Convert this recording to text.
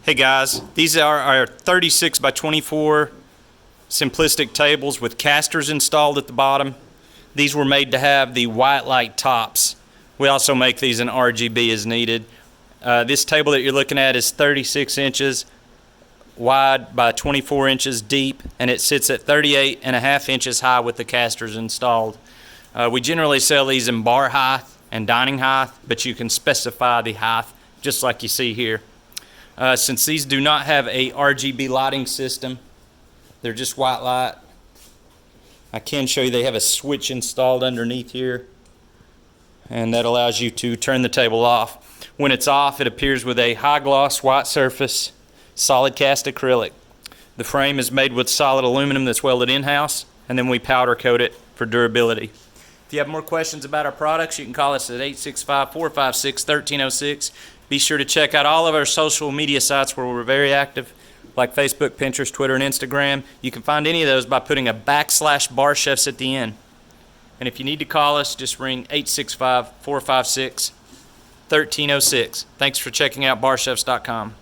Hey guys, these are our 36 by 24 simplistic tables with casters installed at the bottom. These were made to have the white light tops. We also make these in RGB as needed. This table that you're looking at is 36 inches wide by 24 inches deep, and it sits at 38.5 inches high with the casters installed. We generally sell these in bar height and dining height, but you can specify the height just like you see here. Since these do not have a RGB lighting system, they're just white light. I can show you they have a switch installed underneath here, and that allows you to turn the table off. When it's off, it appears with a high gloss white surface, solid cast acrylic. The frame is made with solid aluminum that's welded in-house, and then we powder coat it for durability. If you have more questions about our products, you can call us at 865-456-1306. Be sure to check out all of our social media sites where we're very active, like Facebook, Pinterest, Twitter, and Instagram. You can find any of those by putting a /BarChefs at the end. And if you need to call us, just ring 865-456-1306. Thanks for checking out barchefs.com.